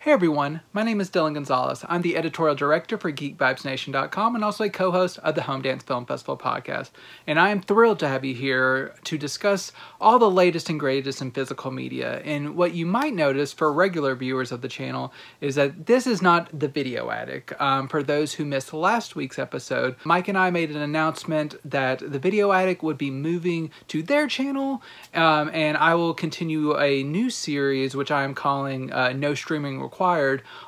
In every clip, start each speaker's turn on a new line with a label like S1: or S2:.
S1: Hey everyone, my name is Dillon Gonzalez. I'm the editorial director for GeekVibesNation.com and also a co-host of the Home Dance Film Festival podcast. And I am thrilled to have you here to discuss all the latest and greatest in physical media. And what you might notice for regular viewers of the channel is that this is not the Video Attic. For those who missed last week's episode, Mike and I made an announcement that the Video Attic would be moving to their channel, and I will continue a new series which I am calling No Streaming Required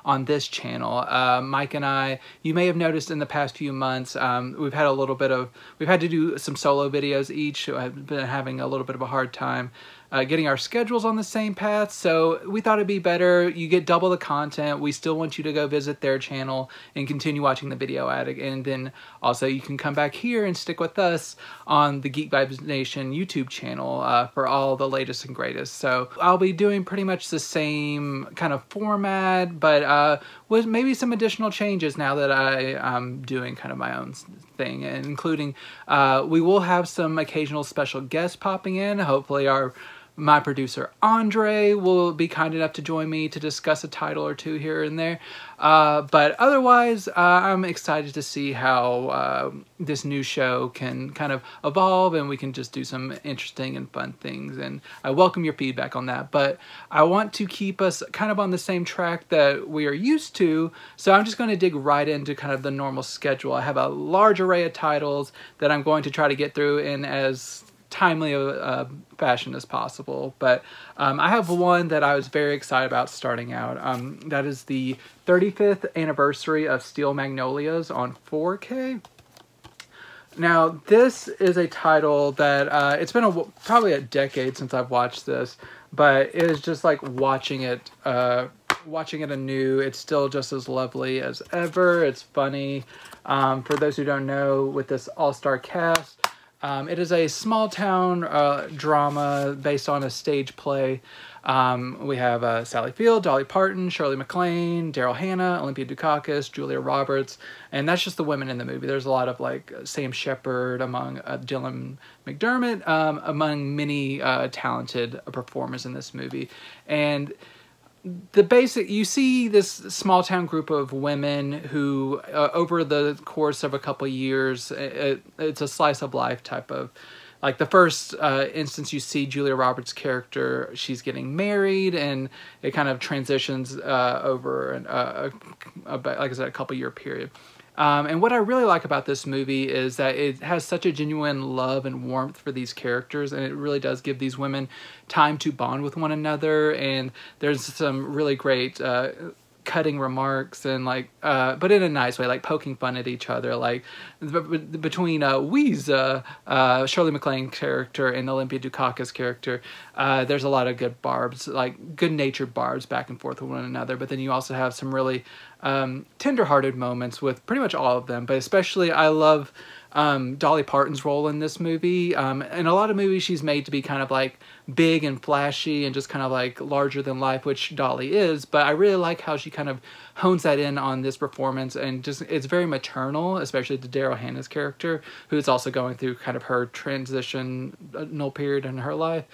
S1: on this channel. Mike and I, you may have noticed in the past few months, we've had to do some solo videos each. I've been having a little bit of a hard time getting our schedules on the same path, so we thought it'd be better. You get double the content. We still want you to go visit their channel and continue watching the Video Attic, and then also you can come back here and stick with us on the Geek Vibes Nation YouTube channel for all the latest and greatest. So I'll be doing pretty much the same kind of format, but with maybe some additional changes now that I'm doing kind of my own thing, and including we will have some occasional special guests popping in. Hopefully my producer Andre will be kind enough to join me to discuss a title or two here and there. But otherwise, I'm excited to see how this new show can kind of evolve, and we can just do some interesting and fun things. And I welcome your feedback on that. But I want to keep us kind of on the same track that we are used to, so I'm just going to dig right into kind of the normal schedule. I have a large array of titles that I'm going to try to get through in as timely a fashion as possible, but I have one that I was very excited about starting out. That is the 35th anniversary of Steel Magnolias on 4K. Now, this is a title that it's been probably a decade since I've watched this, but it is just like watching it anew. It's still just as lovely as ever. It's funny. For those who don't know, with this all-star cast, it is a small town drama based on a stage play. We have Sally Field, Dolly Parton, Shirley MacLaine, Daryl Hannah, Olympia Dukakis, Julia Roberts, and that's just the women in the movie. There's a lot of like Sam Shepard, among Dylan McDermott, among many talented performers in this movie. And you see this small town group of women who, over the course of a couple of years, it's a slice of life type of, like the first instance you see Julia Roberts' character, she's getting married, and it kind of transitions over, like I said, a couple year period. And what I really like about this movie is that it has such a genuine love and warmth for these characters, and it really does give these women time to bond with one another, and there's some really great cutting remarks, and like but in a nice way, like poking fun at each other, like between Shirley MacLaine character and Olympia Dukakis character, there's a lot of good barbs, like good-natured barbs back and forth with one another. But then you also have some really tender-hearted moments with pretty much all of them, but especially I love Dolly Parton's role in this movie. In a lot of movies she's made to be kind of like big and flashy and just kind of like larger than life, which Dolly is, but I really like how she kind of hones that in on this performance, and just it's very maternal, especially to Daryl Hannah's character, who is also going through kind of her transitional period in her life.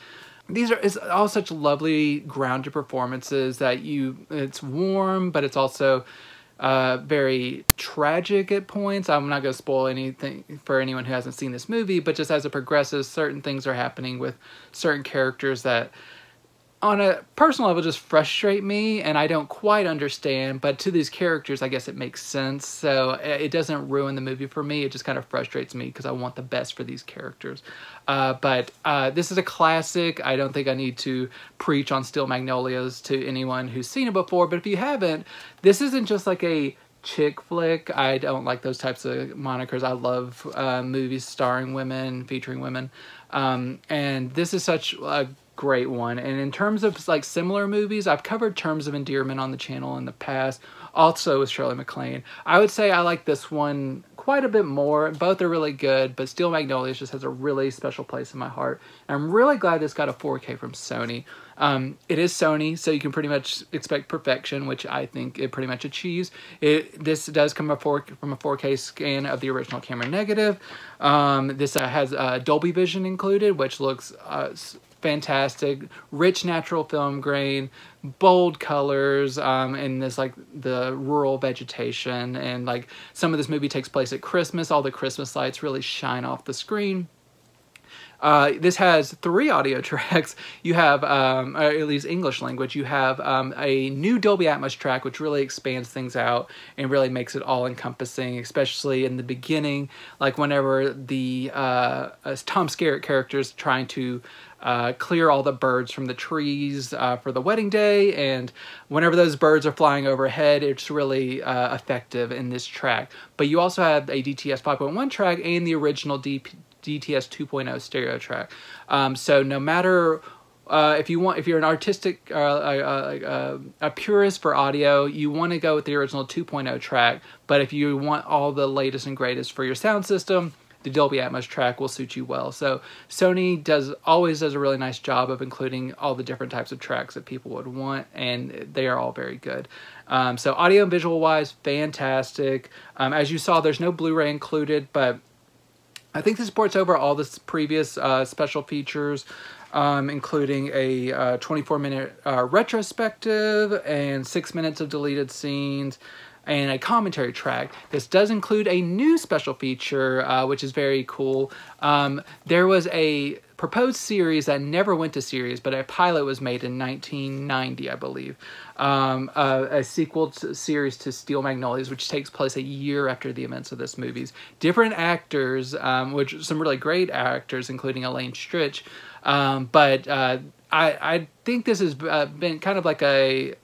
S1: It's all such lovely grounded performances that it's warm, but it's also very tragic at points. I'm not going to spoil anything for anyone who hasn't seen this movie, but just as it progresses, certain things are happening with certain characters that on a personal level just frustrate me, and I don't quite understand, but to these characters I guess it makes sense, so it doesn't ruin the movie for me. It just kind of frustrates me because I want the best for these characters. But this is a classic. I don't think I need to preach on Steel Magnolias to anyone who's seen it before, but if you haven't, this isn't just like a chick flick. I don't like those types of monikers. I love movies starring women, featuring women, and this is such a great one. And in terms of like similar movies, I've covered Terms of Endearment on the channel in the past, also with Shirley MacLaine. I would say I like this one quite a bit more. Both are really good, but Steel Magnolias just has a really special place in my heart. And I'm really glad this got a 4K from Sony. It is Sony, so you can pretty much expect perfection, which I think it pretty much achieves. This does come from a 4K scan of the original camera negative. This has Dolby Vision included, which looks fantastic, rich natural film grain, bold colors, and this like the rural vegetation, and like some of this movie takes place at Christmas. All the Christmas lights really shine off the screen. This has 3 audio tracks. You have, or at least English language, you have a new Dolby Atmos track, which really expands things out and really makes it all encompassing, especially in the beginning, like whenever the Tom Skerritt character is trying to clear all the birds from the trees for the wedding day, and whenever those birds are flying overhead, it's really effective in this track. But you also have a DTS 5.1 track and the original DTS 2.0 stereo track. So no matter if you're an artistic, a purist for audio, you want to go with the original 2.0 track. But if you want all the latest and greatest for your sound system, the Dolby Atmos track will suit you well. So Sony always does a really nice job of including all the different types of tracks that people would want, and they are all very good. So audio and visual wise, fantastic. As you saw, there's no Blu-ray included, but I think this ports over all the previous special features, including a 24-minute retrospective and 6 minutes of deleted scenes and a commentary track. This does include a new special feature, which is very cool. There was a proposed series that never went to series, but a pilot was made in 1990, I believe. A sequel series to Steel Magnolias, which takes place a year after the events of this movie. Different actors, which some really great actors, including Elaine Stritch. But I think this has been kind of like a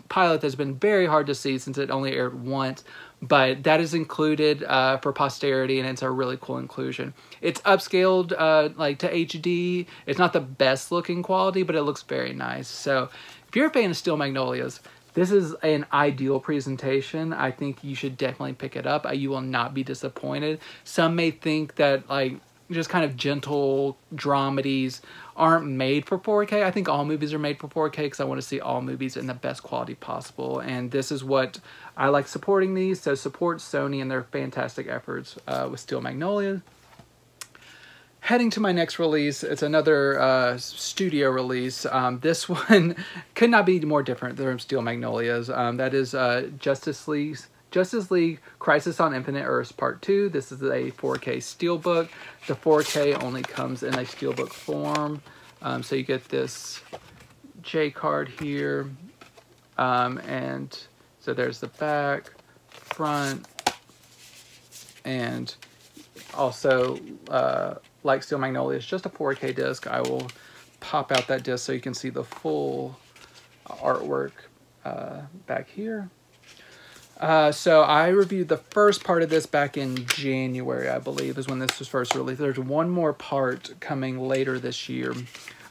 S1: pilot that's been very hard to see since it only aired once. But that is included for posterity, and it's a really cool inclusion. It's upscaled like to HD. It's not the best looking quality, but it looks very nice. So if you're a fan of Steel Magnolias, this is an ideal presentation. I think you should definitely pick it up. You will not be disappointed. Some may think that like just kind of gentle dramedies aren't made for 4K. I think all movies are made for 4K because I want to see all movies in the best quality possible. And this is what I like supporting these. So support Sony and their fantastic efforts with Steel Magnolias. Heading to my next release, it's another studio release. This one could not be more different than Steel Magnolias. That is Justice League Crisis on Infinite Earths Part 2. This is a 4K Steelbook. The 4K only comes in a Steelbook form. So you get this J card here. And so there's the back, front, and also like Steel Magnolias, just a 4K disc. I will pop out that disc so you can see the full artwork back here. So I reviewed the first part of this back in January, I believe, is when this was first released. There's one more part coming later this year.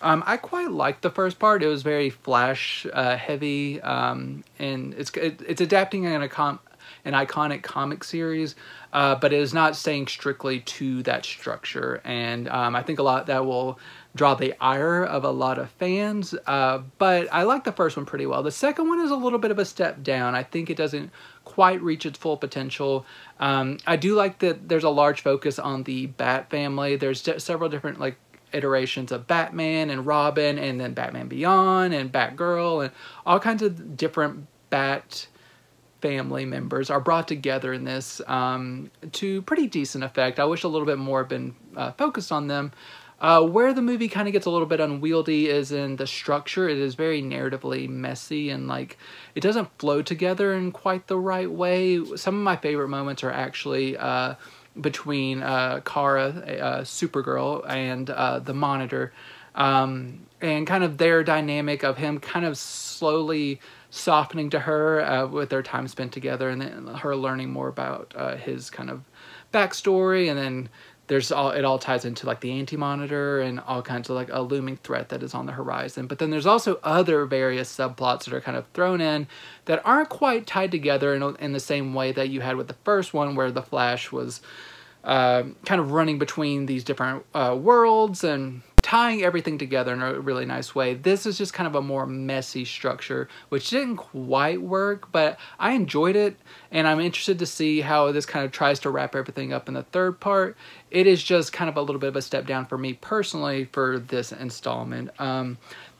S1: I quite liked the first part. It was very flash heavy, and it's adapting an iconic comic series, but it is not staying strictly to that structure. And I think a lot that will draw the ire of a lot of fans, but I like the first one pretty well. The second one is a little bit of a step down. I think it doesn't quite reach its full potential. I do like that there's a large focus on the Bat family. There's several different like iterations of Batman and Robin, and then Batman Beyond and Batgirl, and all kinds of different Bat family members are brought together in this to pretty decent effect. I wish a little bit more had been focused on them. Where the movie kind of gets a little bit unwieldy is in the structure. It is very narratively messy, and like it doesn't flow together in quite the right way. Some of my favorite moments are actually between Kara, Supergirl, and the Monitor, and kind of their dynamic of him kind of slowly softening to her with their time spent together, and then her learning more about his kind of backstory, and then it all ties into like the Anti-Monitor and all kinds of like a looming threat that is on the horizon. But then there's also other various subplots that are kind of thrown in that aren't quite tied together in the same way that you had with the first one, where the Flash was kind of running between these different worlds and tying everything together in a really nice way. This is just kind of a more messy structure, which didn't quite work, but I enjoyed it, and I'm interested to see how this kind of tries to wrap everything up in the third part. It is just kind of a little bit of a step down for me personally for this installment.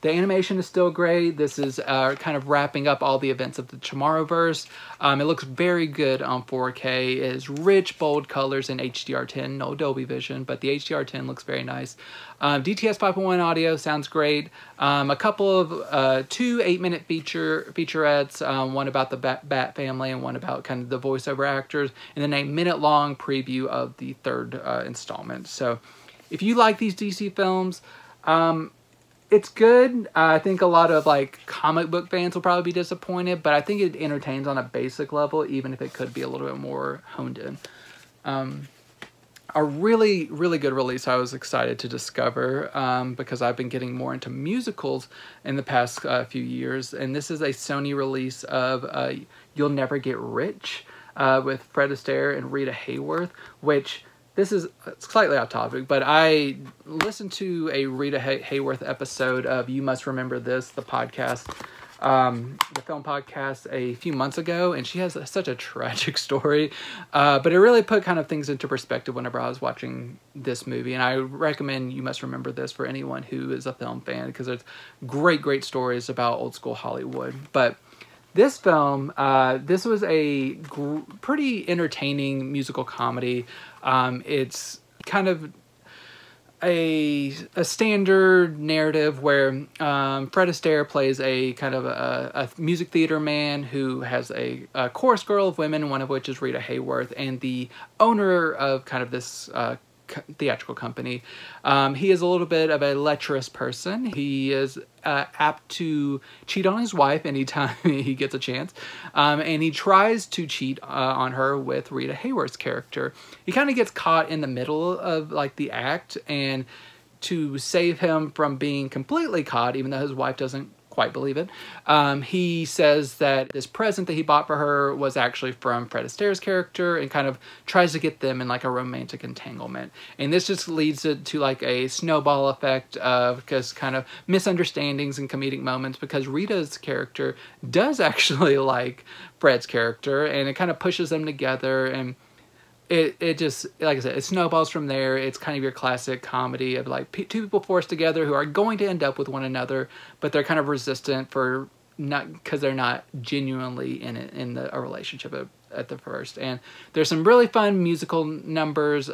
S1: The animation is still great. This is kind of wrapping up all the events of the Tomorrowverse. It looks very good on 4K. It is rich, bold colors in HDR10, no Dolby Vision, but the HDR10 looks very nice. DTS 5.1 audio sounds great. A couple of 2 8-minute featurettes, one about the Bat family and one about kind of the voiceover actors, and then a minute-long preview of the third installment. So if you like these DC films, it's good. I think a lot of like comic book fans will probably be disappointed, but I think it entertains on a basic level, even if it could be a little bit more honed in. A really, really good release I was excited to discover because I've been getting more into musicals in the past few years, and this is a Sony release of You'll Never Get Rich with Fred Astaire and Rita Hayworth, which... This is slightly off topic, but I listened to a Rita Hayworth episode of You Must Remember This, the podcast, the film podcast, a few months ago, and she has such a tragic story, but it really put kind of things into perspective whenever I was watching this movie, and I recommend You Must Remember This for anyone who is a film fan, because it's great stories about old school Hollywood. But this film, this was a pretty entertaining musical comedy. It's kind of a standard narrative where Fred Astaire plays a kind of a music theater man who has a chorus girl of women, one of which is Rita Hayworth, and the owner of kind of this theatrical company. He is a little bit of a lecherous person. He is apt to cheat on his wife anytime he gets a chance, and he tries to cheat on her with Rita Hayworth's character. He kind of gets caught in the middle of like the act, and to save him from being completely caught, even though his wife doesn't quite believe it, he says that this present that he bought for her was actually from Fred Astaire's character, and kind of tries to get them in like a romantic entanglement. And this just leads it to like a snowball effect of just kind of misunderstandings and comedic moments, because Rita's character does actually like Fred's character, and it kind of pushes them together, and it just, like I said, it snowballs from there. It's kind of your classic comedy of like two people forced together who are going to end up with one another, but they're kind of resistant for not, because they're not genuinely in a relationship at the first. And there's some really fun musical numbers.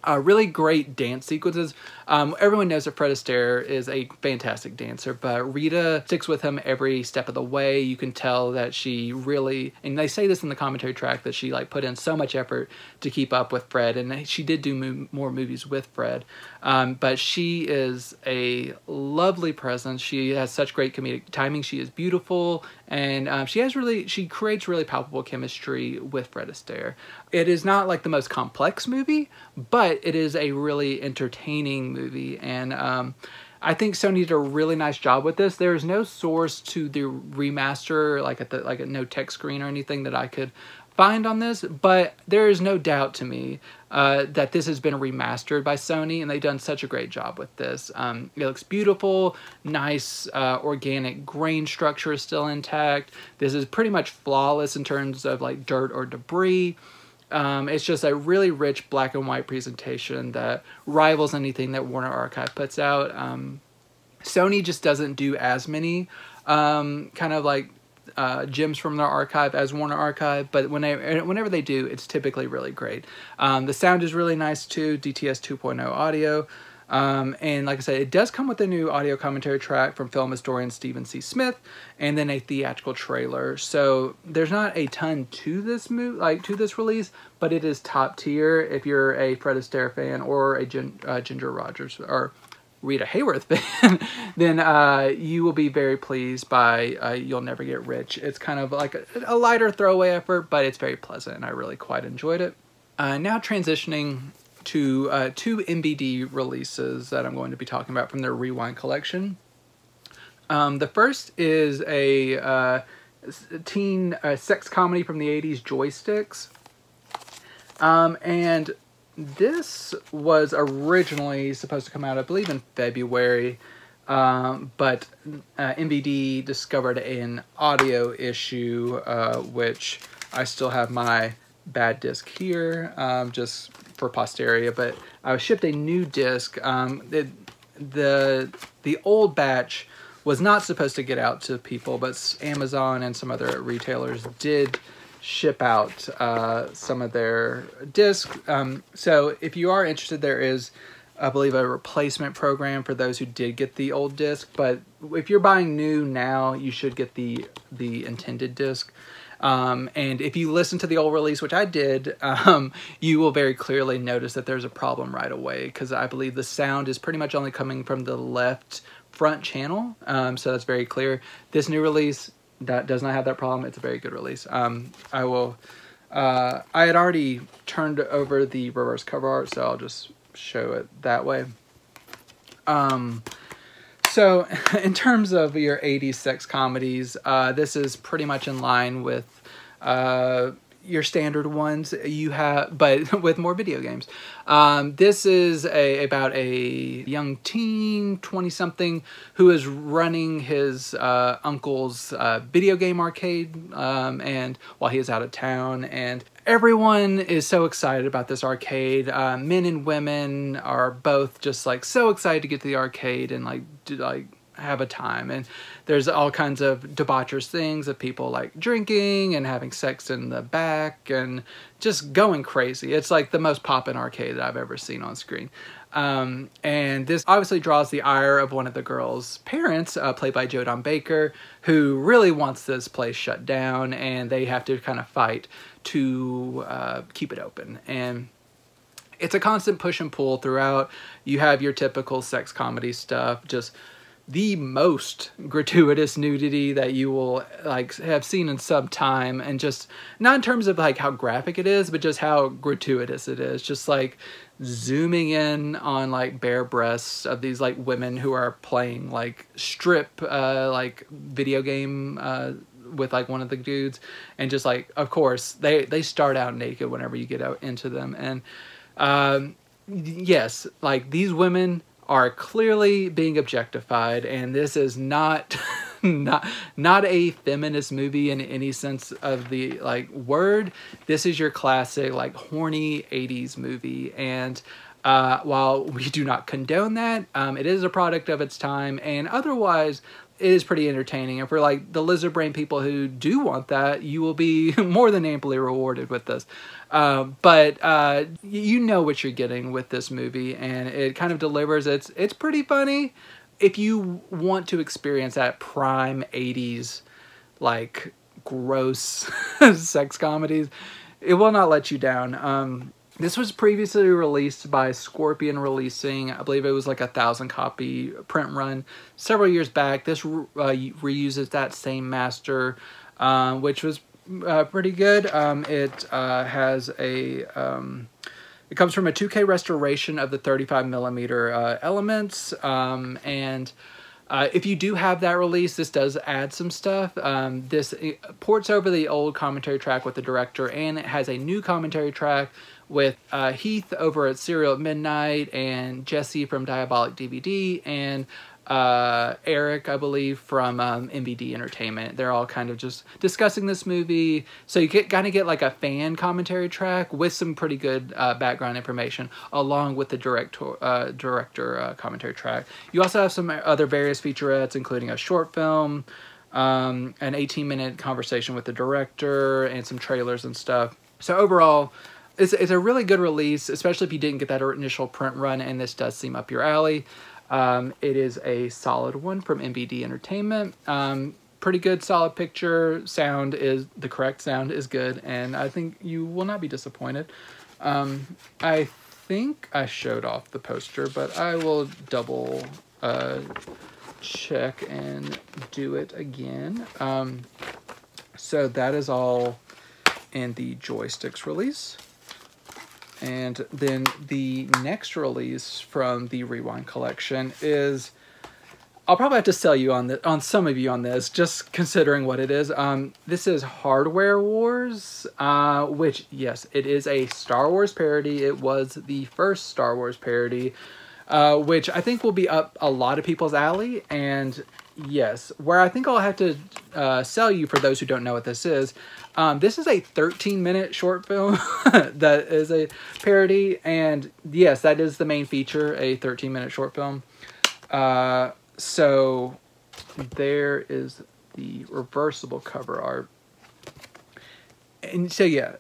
S1: Really great dance sequences. Everyone knows that Fred Astaire is a fantastic dancer, but Rita sticks with him every step of the way. You can tell that she really, and they say this in the commentary track, that she like put in so much effort to keep up with Fred, and she did do more movies with Fred. But she is a lovely presence. She has such great comedic timing. She is beautiful, and she creates really palpable chemistry with Fred Astaire. It is not like the most complex movie, but it is a really entertaining movie, and I think Sony did a really nice job with this. There is no source to the remaster, like a no tech screen or anything that I could find on this, but there is no doubt to me that this has been remastered by Sony, and they've done such a great job with this. It looks beautiful, nice, organic grain structure is still intact. This is pretty much flawless in terms of like dirt or debris. It's just a really rich black and white presentation that rivals anything that Warner Archive puts out. Sony just doesn't do as many kind of like gems from their archive as Warner Archive, but whenever they do, it's typically really great. The sound is really nice too, DTS 2.0 audio. And like I said, it does come with a new audio commentary track from film historian Stephen C. Smith, and then a theatrical trailer. So there's not a ton to this this release, but it is top tier. If you're a Fred Astaire fan or a Ginger Rogers or Rita Hayworth fan, then you will be very pleased by You'll Never Get Rich. It's kind of like a lighter throwaway effort, but it's very pleasant, and I really quite enjoyed it. Now transitioning to two MVD releases that I'm going to be talking about from their Rewind collection. The first is a teen sex comedy from the 80s, Joysticks. And this was originally supposed to come out, I believe, in February, but MVD discovered an audio issue, which I still have my bad disc here, just for posterity, but I was shipped a new disc. The old batch was not supposed to get out to people, but Amazon and some other retailers did ship out some of their discs. So if you are interested, there is, I believe, a replacement program for those who did get the old disc. But if you're buying new now, you should get the intended disc. And if you listen to the old release, which I did, you will very clearly notice that there's a problem right away, because I believe the sound is pretty much only coming from the left front channel. So that's very clear. This new release, that does not have that problem. It's a very good release. I had already turned over the reverse cover art, so I'll just show it that way. So in terms of your 80s sex comedies, this is pretty much in line with your standard ones you have, but with more video games. This is about a young teen, 20-something, who is running his uncle's video game arcade, and while he is out of town, and everyone is so excited about this arcade. Men and women are both just like so excited to get to the arcade and like have a time, and there's all kinds of debaucherous things of people like drinking and having sex in the back and just going crazy. It's like the most poppin' arcade that I've ever seen on screen. And this obviously draws the ire of one of the girls' parents, played by Jodan Baker, who really wants this place shut down, and they have to kind of fight to keep it open. And it's a constant push and pull throughout. You have your typical sex comedy stuff, just the most gratuitous nudity that you will like have seen in some time, and just not in terms of like how graphic it is, but just how gratuitous it is. Just like zooming in on like bare breasts of these like women who are playing like strip like video game with like one of the dudes, and just like, of course they start out naked whenever you get out into them. And yes, like these women are clearly being objectified, and this is not not a feminist movie in any sense of the like word. This is your classic like horny 80s movie, and while we do not condone that, it is a product of its time, and otherwise it is pretty entertaining. And for like the lizard brain people who do want that, you will be more than amply rewarded with this. But you know what you're getting with this movie, and it kind of delivers. It's pretty funny. If you want to experience that prime 80s like gross sex comedies, it will not let you down. This was previously released by Scorpion Releasing. I believe it was like a 1,000-copy print run several years back. This reuses that same master, which was pretty good. It has a it comes from a 2K restoration of the 35mm elements, and if you do have that release, this does add some stuff. This ports over the old commentary track with the director, and it has a new commentary track with Heath over at Serial at Midnight, and Jesse from Diabolic DVD, and Eric, I believe, from MVD Entertainment. They're all kind of just discussing this movie, so you kind of get like a fan commentary track with some pretty good background information, along with the director commentary track. You also have some other various featurettes, including a short film, an 18-minute conversation with the director, and some trailers and stuff. So overall, it's a really good release, especially if you didn't get that initial print run, and this does seem up your alley. It is a solid one from MVD Entertainment. Pretty good, solid picture. The correct sound is good, and I think you will not be disappointed. I think I showed off the poster, but I will double check and do it again. So that is all in the Joysticks release. And then the next release from the Rewind collection is I'll probably have to sell you on some of you on this, just considering what it is. This is Hardware Wars, which, yes, it is a Star Wars parody. It was the first Star Wars parody, which I think will be up a lot of people's alley. And yes, where I think I'll have to sell you, for those who don't know what this is a 13-minute short film that is a parody. And yes, that is the main feature, a 13-minute short film. So there is the reversible cover art. And so yeah,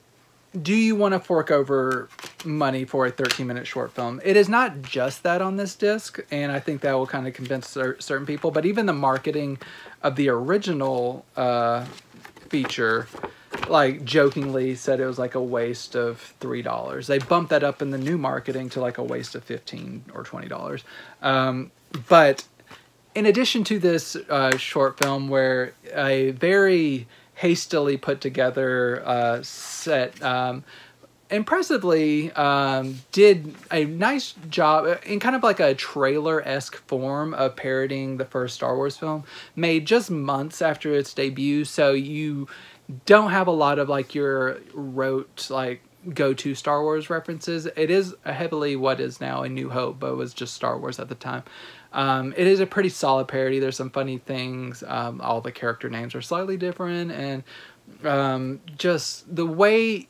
S1: do you want to fork over money for a 13-minute short film? It is not just that on this disc, and I think that will kind of convince certain people, but even the marketing of the original feature, like, jokingly said it was like a waste of $3. They bumped that up in the new marketing to like a waste of $15 or $20. But in addition to this short film, where a very hastily put together set impressively did a nice job in kind of like a trailer-esque form of parodying the first Star Wars film, made just months after its debut, so you don't have a lot of like your rote like go-to Star Wars references. It is heavily what is now A New Hope, but it was just Star Wars at the time. It is a pretty solid parody. There's some funny things. All the character names are slightly different, and just the way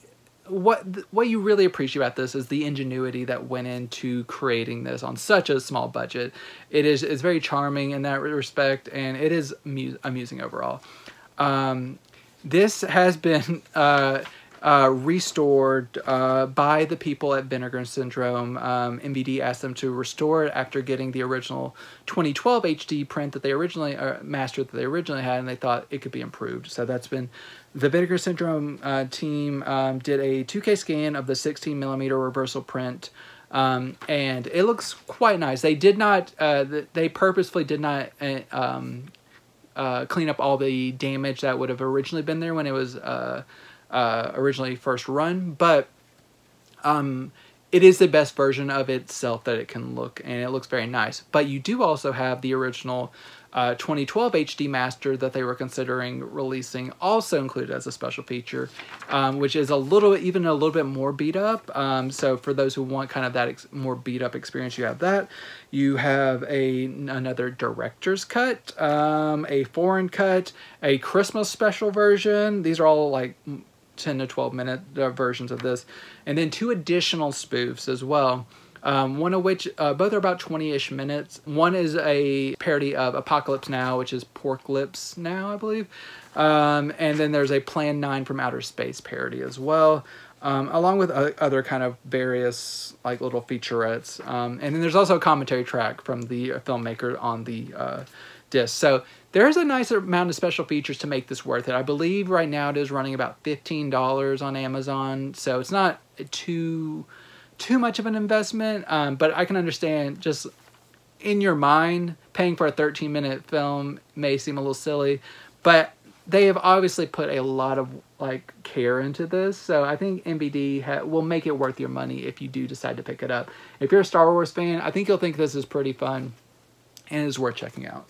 S1: what you really appreciate about this is the ingenuity that went into creating this on such a small budget. It's very charming in that respect, and it is amusing overall. This has been restored by the people at Vinegar Syndrome. MVD asked them to restore it after getting the original 2012 HD print that they originally master that they originally had, and they thought it could be improved. So that's been the Vinegar Syndrome team did a 2K scan of the 16mm reversal print, and it looks quite nice. They did not they purposefully did not clean up all the damage that would have originally been there when it was originally first run, but it is the best version of itself that it can look, and it looks very nice. But you do also have the original 2012 HD master that they were considering releasing, also included as a special feature, which is even a little bit more beat up. So for those who want kind of that more beat up experience, you have that. You have another director's cut, a foreign cut, a Christmas special version. These are all like 10 to 12 minute versions of this, and then 2 additional spoofs as well. One of which, both are about 20-ish minutes. One is a parody of Apocalypse Now, which is Pork Lips Now, I believe. And then there's a Plan 9 from Outer Space parody as well, along with other kind of various like little featurettes. And then there's also a commentary track from the filmmaker on the disc. So there's a nice amount of special features to make this worth it. I believe right now it is running about $15 on Amazon, so it's not too much of an investment, but I can understand just in your mind paying for a 13-minute film may seem a little silly, but they have obviously put a lot of like care into this, so I think MVD will make it worth your money if you do decide to pick it up. If you're a Star Wars fan, I think you'll think this is pretty fun and it is worth checking out.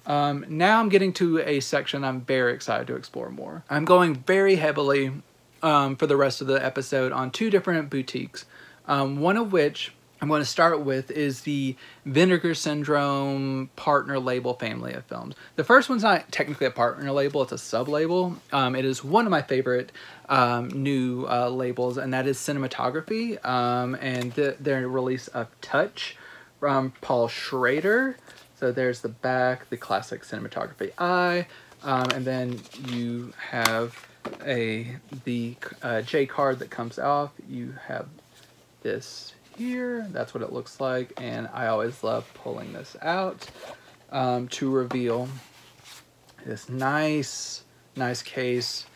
S1: Now I'm getting to a section I'm very excited to explore more. I'm going very heavily for the rest of the episode on 2 different boutiques. One of which I'm going to start with is the Vinegar Syndrome partner label family of films. The first one's not technically a partner label, it's a sub-label. It is one of my favorite new labels, and that is Cinematography, and their release of Touch from Paul Schrader. So there's the back, the classic Cinematography eye, and then you have the J card that comes off. You have this here, that's what it looks like, and I always love pulling this out to reveal this nice case.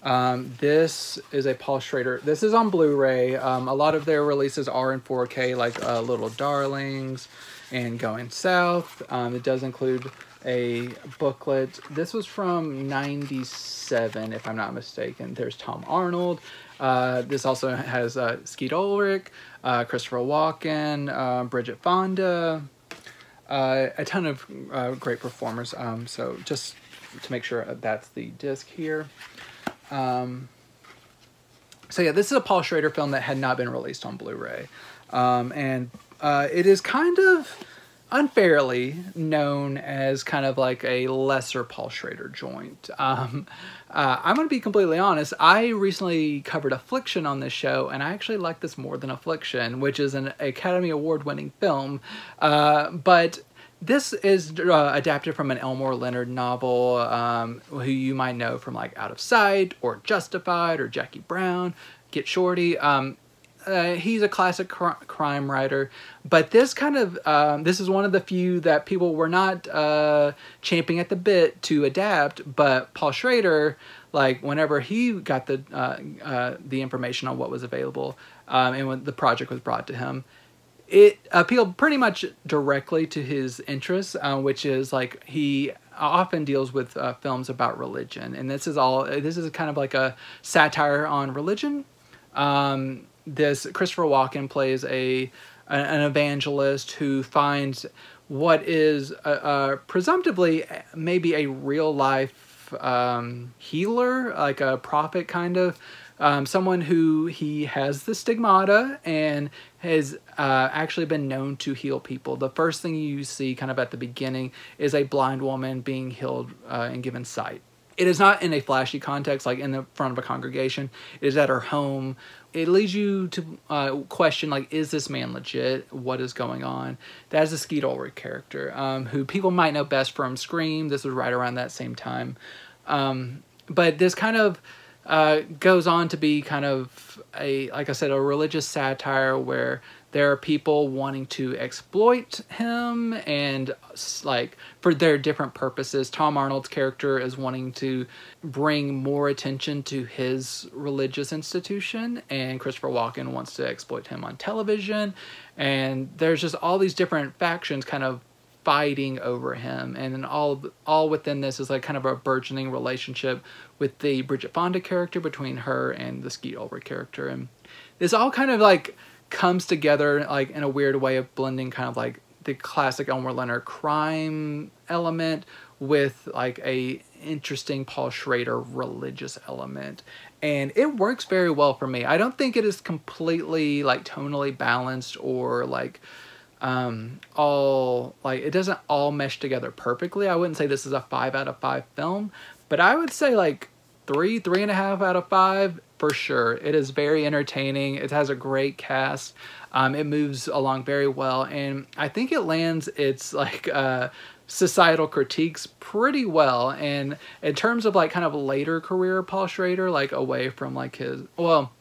S1: This is a Paul Schrader. This is on Blu-ray. A lot of their releases are in 4K, like Little Darlings and Going South. It does include a booklet. This was from '97, if I'm not mistaken. There's Tom Arnold. This also has Skeet Ulrich, Christopher Walken, Bridget Fonda. a ton of great performers. So just to make sure that's the disc here. So yeah, this is a Paul Schrader film that had not been released on Blu-ray. It is kind of unfairly known as kind of like a lesser Paul Schrader joint. I'm going to be completely honest. I recently covered Affliction on this show, and I actually like this more than Affliction, which is an Academy Award-winning film. But this is adapted from an Elmore Leonard novel, who you might know from like Out of Sight, or Justified, or Jackie Brown, Get Shorty. He's a classic crime writer, but this kind of this is one of the few that people were not champing at the bit to adapt. But Paul Schrader, like whenever he got the information on what was available, and when the project was brought to him, it appealed pretty much directly to his interests, which is like he often deals with films about religion, and this is kind of like a satire on religion. This Christopher Walken plays an evangelist who finds what is presumptively maybe a real life healer, like a prophet kind of, someone who he has the stigmata and has actually been known to heal people. The first thing you see kind of at the beginning is a blind woman being healed and given sight. It is not in a flashy context, like in the front of a congregation. It is at her home. It leads you to question, like, is this man legit? What is going on? That is the Skeet Ulrich character, who people might know best from Scream. This was right around that same time. But this kind of goes on to be kind of like I said, a religious satire where there are people wanting to exploit him and like for their different purposes. Tom Arnold's character is wanting to bring more attention to his religious institution, and Christopher Walken wants to exploit him on television. And there's just all these different factions kind of fighting over him, and then all within this is like kind of a burgeoning relationship with the Bridget Fonda character, between her and the Skeet Ulrich character. And this all kind of like comes together like in a weird way of blending kind of like the classic Elmore Leonard crime element with like a interesting Paul Schrader religious element, and it works very well for me. I don't think it is completely like tonally balanced or like all like it doesn't all mesh together perfectly. I wouldn't say this is a 5 out of 5 film, but I would say like 3.5 out of 5 for sure. It is very entertaining. It has a great cast. It moves along very well, and I think it lands its like societal critiques pretty well. And in terms of like kind of later career Paul Schrader, like away from like his, well,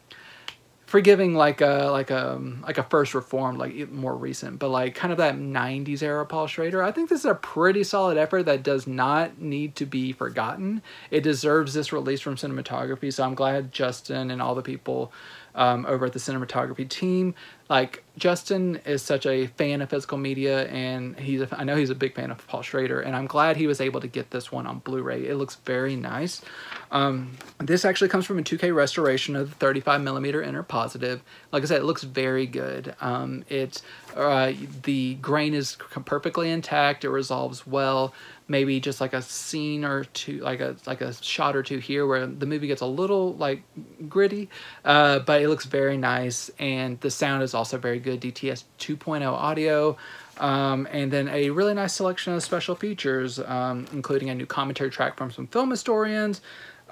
S1: forgiving like a First Reformed, like more recent, but like kind of that 90s era Paul Schrader, I think this is a pretty solid effort that does not need to be forgotten. It deserves this release from cinematography, so I'm glad Justin and all the people over at the cinematography team, like Justin is such a fan of physical media, and I know he's a big fan of Paul Schrader, and I'm glad he was able to get this one on Blu-ray. It looks very nice. This actually comes from a 2K restoration of the 35mm inner positive. Like I said, it looks very good. The grain is perfectly intact. It resolves well. Maybe just like a scene or two, like a shot or two here where the movie gets a little like gritty, but it looks very nice, and the sound is also very good. DTS 2.0 audio, and then a really nice selection of special features, including a new commentary track from some film historians,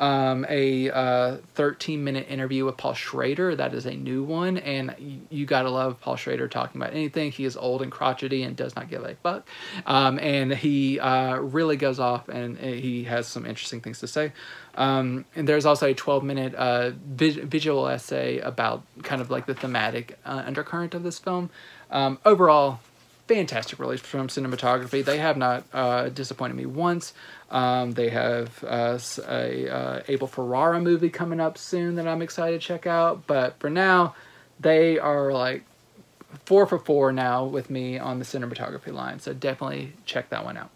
S1: a 13-minute interview with Paul Schrader. That is a new one, and you gotta love Paul Schrader talking about anything. He is old and crotchety and does not give a fuck, and he really goes off, and he has some interesting things to say. And there's also a 12-minute visual essay about kind of like the thematic undercurrent of this film. Overall, fantastic release from cinematography. They have not disappointed me once. They have a Abel Ferrara movie coming up soon that I'm excited to check out. But for now, they are like 4 for 4 now with me on the cinematography line. So definitely check that one out.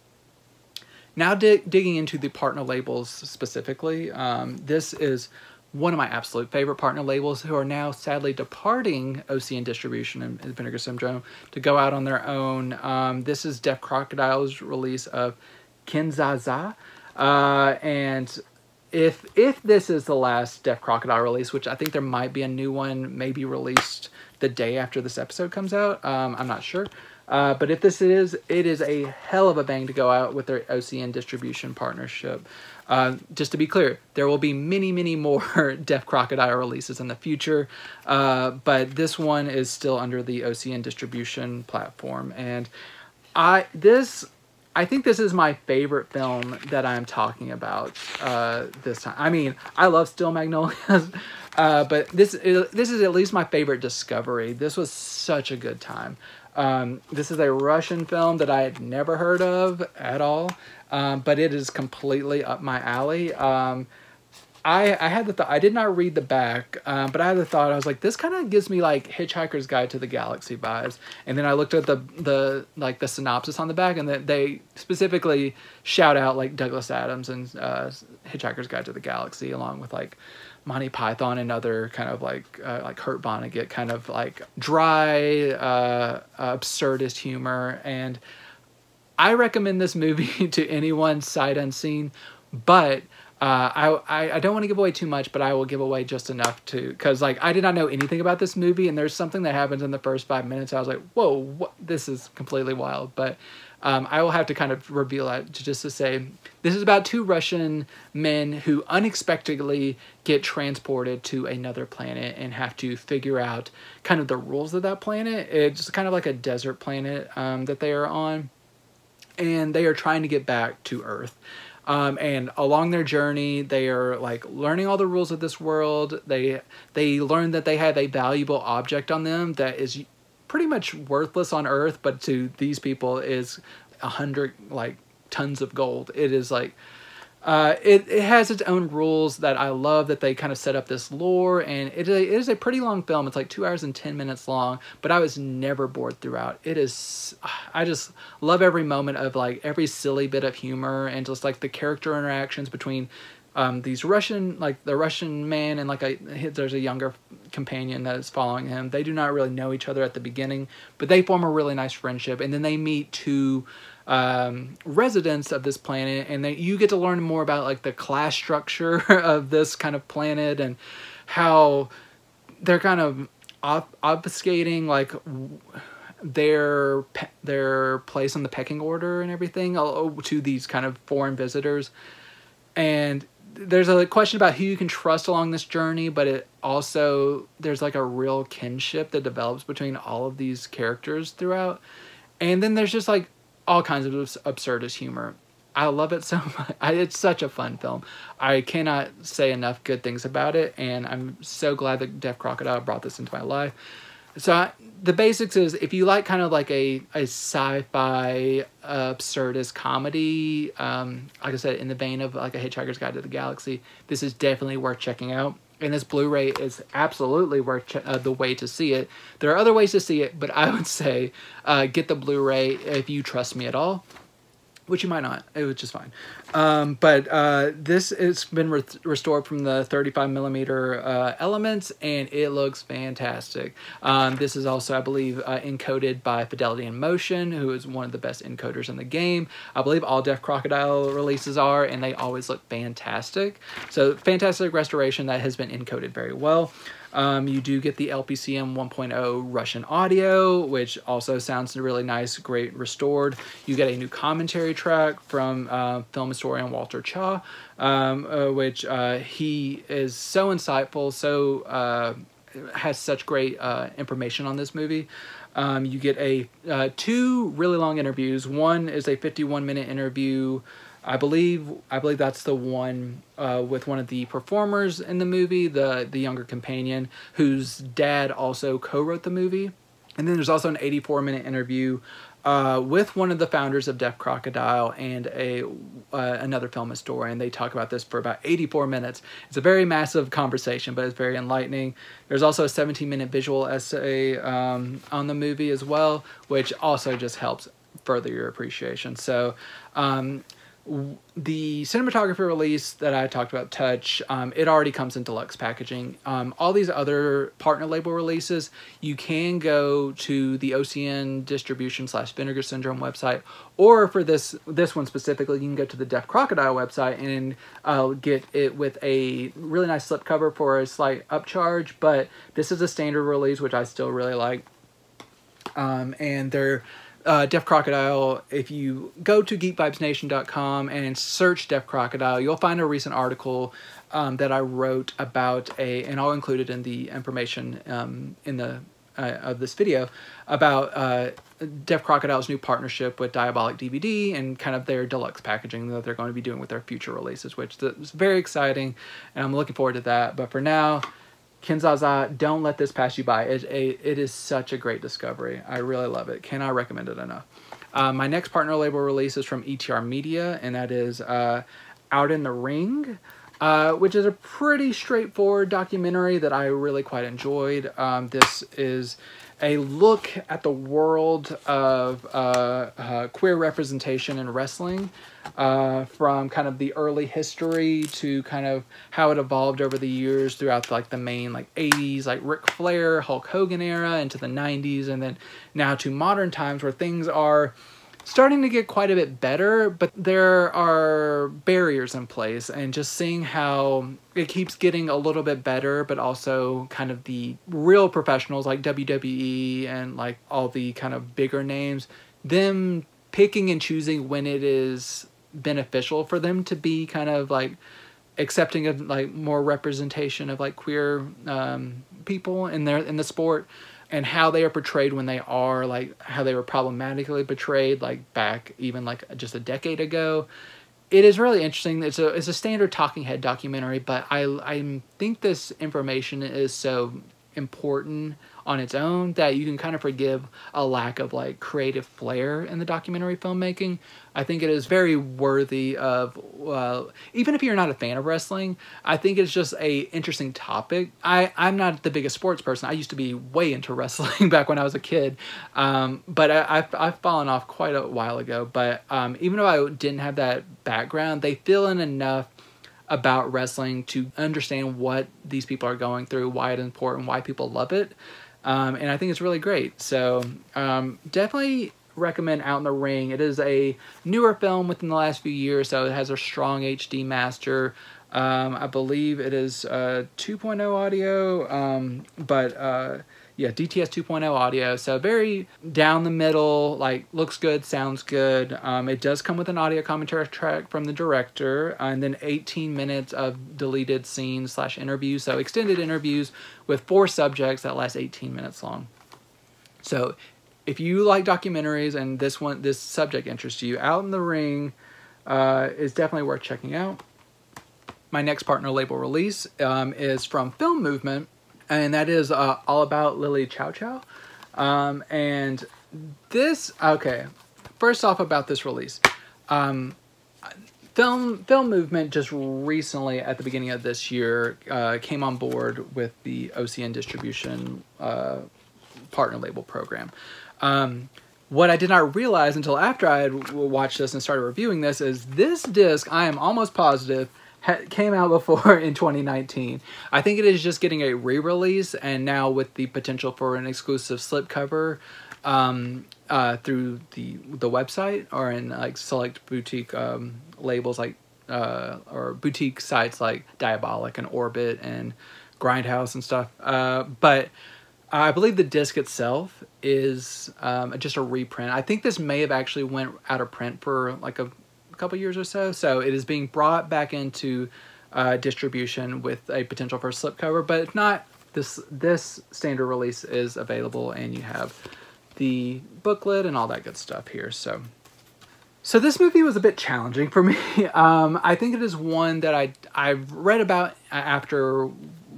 S1: Now digging into the partner labels specifically, this is one of my absolute favorite partner labels who are now sadly departing OCN distribution and Vinegar Syndrome to go out on their own. This is Deaf Crocodile's release of Kin-Dza-Dza. And if this is the last Deaf Crocodile release, which I think there might be a new one maybe released the day after this episode comes out, I'm not sure. But if this is, it is a hell of a bang to go out with their OCN distribution partnership. Just to be clear, there will be many, many more Deaf Crocodile releases in the future, but this one is still under the OCN distribution platform. And I think this is my favorite film that I'm talking about this time. I mean, I love Still Magnolias, but this is at least my favorite discovery. This was such a good time. This is a Russian film that I had never heard of at all, but it is completely up my alley. I had the thought, I did not read the back, but I had the thought, I was like, this kind of gives me like Hitchhiker's Guide to the Galaxy vibes. And then I looked at the synopsis on the back, and they specifically shout out like Douglas Adams and Hitchhiker's Guide to the Galaxy, along with like Monty Python and other kind of like Kurt Vonnegut kind of like dry, absurdist humor. And I recommend this movie to anyone sight unseen, but I don't want to give away too much, but I will give away just enough because like I did not know anything about this movie, and there's something that happens in the first 5 minutes. I was like, whoa, this is completely wild. But I will have to kind of reveal that just to say this is about two Russian men who unexpectedly get transported to another planet and have to figure out kind of the rules of that planet. It's kind of like a desert planet that they are on, and they are trying to get back to Earth. And along their journey, they are like learning all the rules of this world. They learn that they have a valuable object on them that is pretty much worthless on Earth, but to these people is 100 like tons of gold. It is like it has its own rules that I love, that they kind of set up this lore, and it is a pretty long film. It's like 2 hours and 10 minutes long, but I was never bored throughout. It is, I just love every moment of like every silly bit of humor and just like the character interactions between these Russian, like the Russian man and like there's a younger companion that is following him. They do not really know each other at the beginning, but they form a really nice friendship, and then they meet two residents of this planet, and you get to learn more about like the class structure of this kind of planet and how they're kind of obfuscating like their place in the pecking order and everything to these kind of foreign visitors. And there's a question about who you can trust along this journey, but it also, there's like a real kinship that develops between all of these characters throughout. And then there's just like all kinds of absurdist humor. I love it so much. It's such a fun film. I cannot say enough good things about it, and I'm so glad that Deaf Crocodile brought this into my life. So the basics is, if you like kind of like a sci-fi absurdist comedy, like I said, in the vein of like a Hitchhiker's Guide to the Galaxy, this is definitely worth checking out. And this Blu-ray is absolutely worth the way to see it. There are other ways to see it, but I would say get the Blu-ray if you trust me at all. Which you might not, which is fine. But this has been restored from the 35mm elements, and it looks fantastic. This is also, I believe, encoded by Fidelity in Motion, who is one of the best encoders in the game. I believe all Deaf Crocodile releases are, and they always look fantastic. So fantastic restoration that has been encoded very well. You do get the LPCM 1.0 Russian audio, which also sounds really nice, great restored. You get a new commentary track from film historian Walter Cha, which he is so insightful, so has such great information on this movie. You get two really long interviews. One is a 51-minute interview. I believe that's the one with one of the performers in the movie, the younger companion, whose dad also co-wrote the movie. And then there's also an 84-minute interview with one of the founders of Deaf Crocodile and another film historian. They talk about this for about 84 minutes. It's a very massive conversation, but it's very enlightening. There's also a 17-minute visual essay on the movie as well, which also just helps further your appreciation. So The cinematography release that I talked about, Touch, it already comes in deluxe packaging. All these other partner label releases, you can go to the OCN distribution / Vinegar Syndrome website, or for this one specifically, you can go to the Deaf Crocodile website and get it with a really nice slipcover for a slight upcharge. But this is a standard release, which I still really like. And they're Deaf Crocodile, if you go to geekvibesnation.com and search Deaf Crocodile, you'll find a recent article that I wrote about and I'll include it in the information in the of this video, about Deaf Crocodile's new partnership with Diabolic DVD and kind of their deluxe packaging that they're going to be doing with their future releases, which is very exciting, and I'm looking forward to that. But for now, Kin-Dza-Dza, don't let this pass you by. It is such a great discovery. I really love it. Cannot recommend it enough. My next partner label release is from ETR Media, and that is Out in the Ring, which is a pretty straightforward documentary that I really quite enjoyed. This is a look at the world of queer representation in wrestling, from kind of the early history to kind of how it evolved over the years throughout like the main like 80s, like Ric Flair, Hulk Hogan era, into the 90s, and then now to modern times where things are starting to get quite a bit better, but there are barriers in place, and just seeing how it keeps getting a little bit better, but also kind of the real professionals like WWE and like all the kind of bigger names, them picking and choosing when it is beneficial for them to be kind of like accepting of like more representation of like queer people in the sport, and how they are portrayed when they are, like how they were problematically portrayed like back even like just a decade ago. It is really interesting. It's a standard talking head documentary, but I think this information is so important on its own that you can kind of forgive a lack of like creative flair in the documentary filmmaking. I think it is very worthy of, even if you're not a fan of wrestling, I think it's just a interesting topic. I'm not the biggest sports person. I used to be way into wrestling back when I was a kid, but I've fallen off quite a while ago. But even though I didn't have that background, they fill in enough about wrestling to understand what these people are going through, why it's important, why people love it. And I think it's really great. So definitely recommend Out in the Ring. It is a newer film within the last few years, so it has a strong HD master. I believe it is 2.0 audio, but yeah, DTS 2.0 audio. So very down the middle, like looks good, sounds good. It does come with an audio commentary track from the director, and then 18 minutes of deleted scenes / interviews. So extended interviews with 4 subjects that last 18 minutes long. So if you like documentaries and this subject interests you, Out in the Ring is definitely worth checking out. My next partner label release is from Film Movement, and that is all about Lily Chou-Chou. And this, okay, first off about this release. Film Movement just recently, at the beginning of this year, came on board with the OCN distribution partner label program. What I did not realize until after I had watched this and started reviewing this is this disc, I am almost positive, came out before in 2019. I think it is just getting a re-release, and now with the potential for an exclusive slipcover through the website or in like select boutique labels like or boutique sites like Diabolic and Orbit and Grindhouse and stuff. But I believe the disc itself is just a reprint. I think this may have actually went out of print for like a couple years or so. So it is being brought back into distribution with a potential for a slipcover. But if not, this standard release is available, and you have the booklet and all that good stuff here. So this movie was a bit challenging for me. I think it is one that I've read about after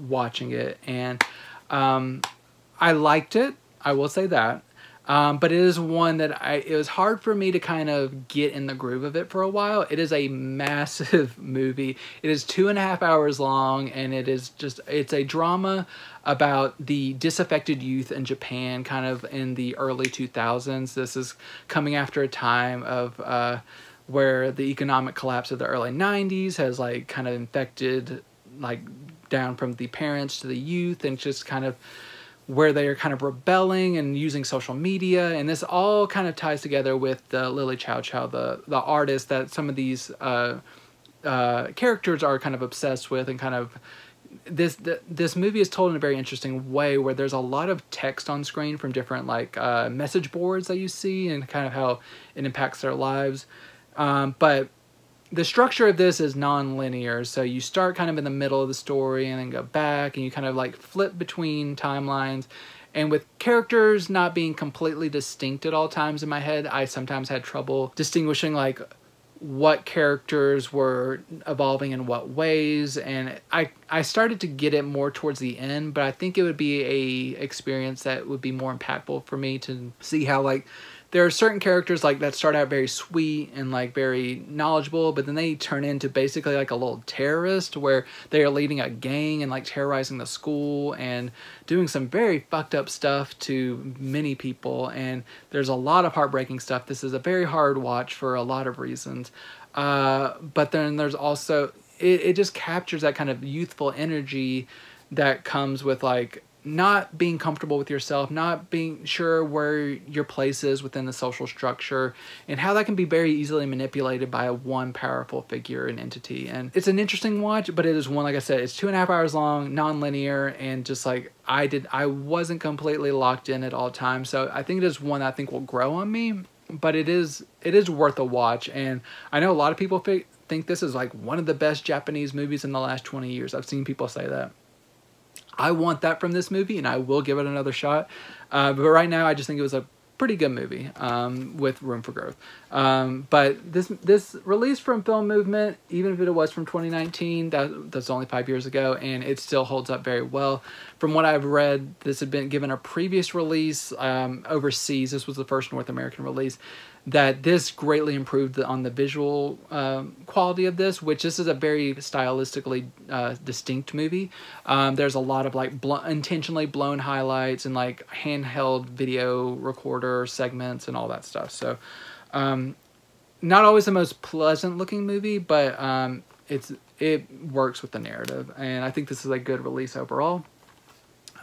S1: watching it, and I liked it. I will say that. But it is one that it was hard for me to kind of get in the groove of it for a while. It is a massive movie. It is 2.5 hours long, and it's a drama about the disaffected youth in Japan kind of in the early 2000s. This is coming after a time of where the economic collapse of the early 90s has like kind of infected like down from the parents to the youth, and just kind of where they are kind of rebelling and using social media. And this all kind of ties together with Lily Chou-Chou, the artist that some of these characters are kind of obsessed with. And kind of this movie is told in a very interesting way, where there's a lot of text on screen from different like message boards that you see, and kind of how it impacts their lives. But the structure of this is non-linear, so you start kind of in the middle of the story and then go back, and you kind of like flip between timelines. And with characters not being completely distinct at all times in my head, I sometimes had trouble distinguishing like what characters were evolving in what ways. And I started to get it more towards the end, but I think it would be a experience that would be more impactful for me to see how like there are certain characters like that start out very sweet and like very knowledgeable, but then they turn into basically like a little terrorist, where they are leading a gang and like terrorizing the school and doing some very fucked up stuff to many people. And there's a lot of heartbreaking stuff. This is a very hard watch for a lot of reasons. But then there's also, it just captures that kind of youthful energy that comes with like not being comfortable with yourself, not being sure where your place is within the social structure, and how that can be very easily manipulated by one powerful figure and entity. And it's an interesting watch, but it is one, like I said, it's 2.5 hours long, non-linear, and just like I wasn't completely locked in at all times. So I think it is one that I think will grow on me, but it is worth a watch. And I know a lot of people think this is like one of the best Japanese movies in the last 20 years. I've seen people say that. I want that from this movie, and I will give it another shot. But right now, I just think it was a pretty good movie with room for growth. But this release from Film Movement, even if it was from 2019, that's only 5 years ago, and it still holds up very well. From what I've read, this had been given a previous release overseas. This was the first North American release. That this greatly improved on the visual quality of this, which this is a very stylistically distinct movie. There's a lot of like intentionally blown highlights and like handheld video recorder segments and all that stuff. So not always the most pleasant looking movie, but it works with the narrative, and I think this is a good release overall.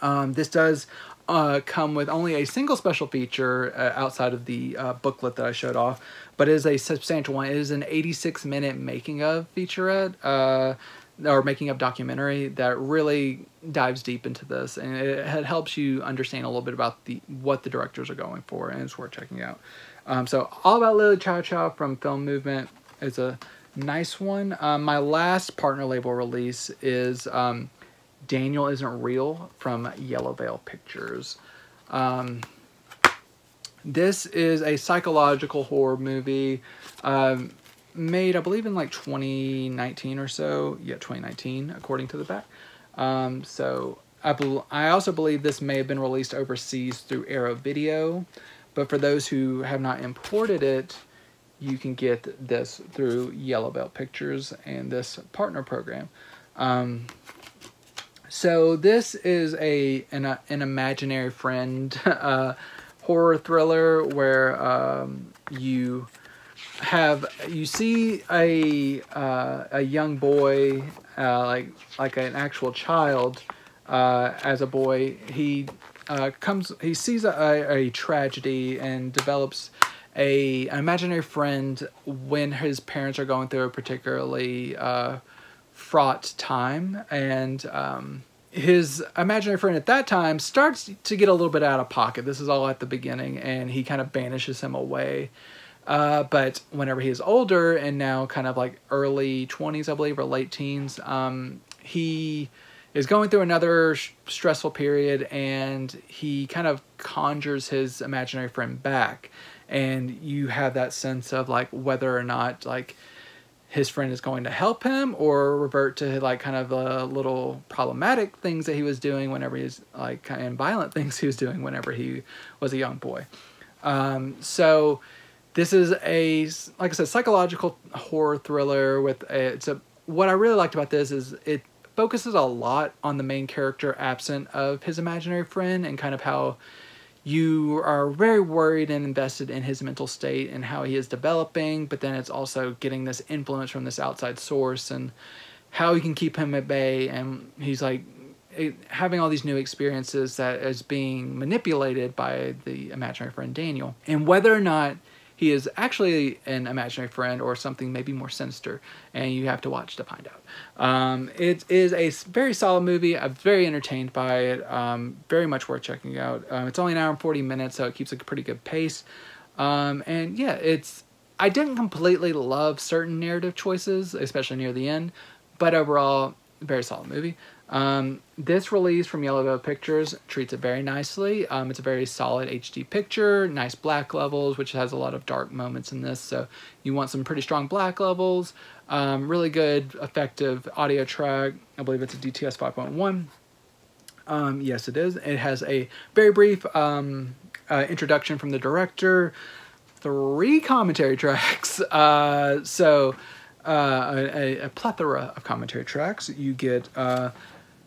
S1: This does come with only a single special feature outside of the booklet that I showed off, but it is a substantial one. It is an 86-minute making of featurette or making of documentary that really dives deep into this, and it helps you understand a little bit about what the directors are going for, and it's worth checking out. So All About Lily Chou-Chou from Film Movement is a nice one. My last partner label release is Daniel Isn't Real from Yellow Veil Pictures. This is a psychological horror movie made, I believe, in like 2019 or so. Yeah, 2019, according to the back. So I also believe this may have been released overseas through Arrow Video, but for those who have not imported it, you can get this through Yellow Veil Pictures and this partner program. So this is an imaginary friend horror thriller where you see a young boy like an actual child as a boy. He sees a tragedy and develops an imaginary friend when his parents are going through a particularly fraught time, and his imaginary friend at that time starts to get a little bit out of pocket. This is all at the beginning, and he kind of banishes him away. But whenever he is older and now kind of like early 20s, I believe, or late teens, he is going through another stressful period, and he kind of conjures his imaginary friend back, and you have that sense of like whether or not like his friend is going to help him or revert to like kind of the little problematic things that he was doing whenever he's like kind of violent things he was doing whenever he was a young boy. So this is like I said, psychological horror thriller with what I really liked about this is it focuses a lot on the main character absent of his imaginary friend, and kind of how you are very worried and invested in his mental state and how he is developing, but then it's also getting this influence from this outside source and how he can keep him at bay. And he's like having all these new experiences that is being manipulated by the imaginary friend Daniel. And whether or not he is actually an imaginary friend or something maybe more sinister, and you have to watch to find out. It is a very solid movie. I'm very entertained by it. Very much worth checking out. It's only an hour and 40 minutes, so it keeps a pretty good pace. And yeah, I didn't completely love certain narrative choices, especially near the end, but overall, very solid movie. This release from Yellow Veil Pictures treats it very nicely. It's a very solid HD picture, nice black levels, which has a lot of dark moments in this, so you want some pretty strong black levels. Really good, effective audio track. I believe it's a DTS 5.1. Yes, it is. It has a very brief introduction from the director, 3 commentary tracks, a plethora of commentary tracks. You get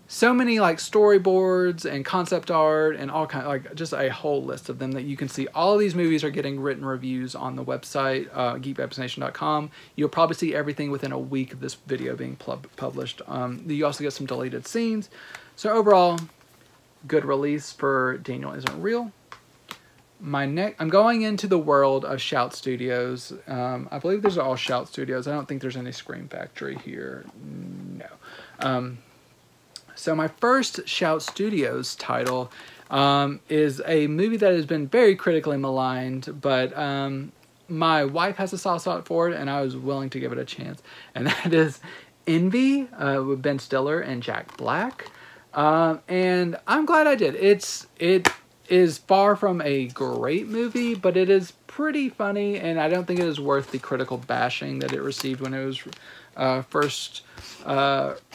S1: so many like storyboards and concept art and all kind, like just a whole list of them that you can see. All of these movies are getting written reviews on the website, geekvibesnation.com. You'll probably see everything within a week of this video being published. You also get some deleted scenes. So overall, good release for Daniel Isn't Real. I'm going into the world of Shout Studios. I believe these are all Shout Studios. I don't think there's any Scream Factory here. No. So my first Shout Studios title is a movie that has been very critically maligned, but my wife has a soft spot for it, and I was willing to give it a chance. And that is Envy with Ben Stiller and Jack Black. And I'm glad I did. It is far from a great movie, but it is pretty funny, and I don't think it is worth the critical bashing that it received when it was first